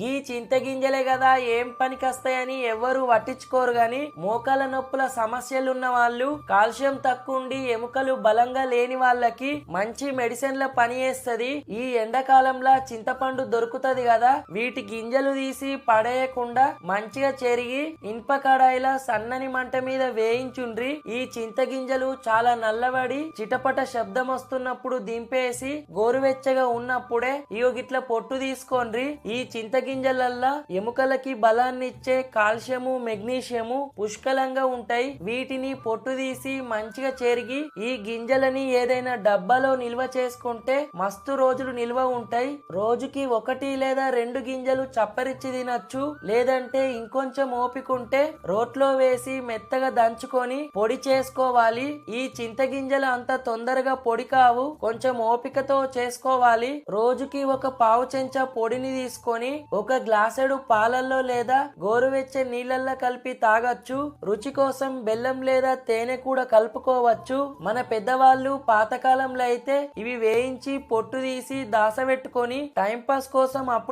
గీ చింతగింజలే కదా ఏం పనికొస్తాయని ఎవ్వరు పట్టించుకోరు గాని మోకాల నొప్పుల సమస్యలున్న వాళ్ళు, కాల్షియం తక్కువ ఉండి ఎముకలు బలంగా లేని వాళ్ళకి మంచి మెడిసిన్ల పని చేస్తది. ఈ ఎండాకాలంలో చింతపండు దొరుకుతది కదా, వీటి గింజలు తీసి పడేయకుండా మంచిగా చెరిగి ఇనుప కడాయిల సన్నని మంట మీద వేయించుండ్రి. ఈ చింతగింజలు చాలా నల్లబడి చిటపట శబ్దం వస్తున్నప్పుడు దింపేసి గోరువెచ్చగా ఉన్నప్పుడే గిట్ల పొట్టు తీసుకోండ్రి. ఈ చింతగింజలల్లా ఎముకలకి బలాన్ని ఇచ్చే కాల్షియము, మెగ్నీషియము పుష్కలంగా ఉంటాయి. వీటిని పొట్టు తీసి మంచిగా చెరిగి ఈ గింజలని ఏదైనా డబ్బాలో నిల్వ చేసుకుంటే మస్తు రోజులు నిల్వ ఉంటాయి. రోజుకి 1 లేదా 2 గింజలు చప్పరిచ్చి తినచ్చు. లేదంటే ఇంకొంచెం ఓపికంటే రోట్లో వేసి మెత్తగా దంచుకొని పొడి చేసుకోవాలి. ఈ చింతగింజలు అంత తొందరగా పొడి కావు, కొంచెం ఓపికతో చేసుకోవాలి. రోజుకి 1 పావు చెంచా పొడిని తీసుకొని 1 గ్లాసెడు పాలల్లో లేదా గోరువెచ్చని నీళ్ళల్లో కలిపి తాగొచ్చు. రుచి కోసం బెల్లం లేదా తేనె కూడా కలుపుకోవచ్చు. మన పెద్దవాళ్ళు పాతకాలంలో అయితే ఇవి వేయించి పొట్టు తీసి దాసబెట్టుకొని టైంపాస్ కోసం అప్పుడు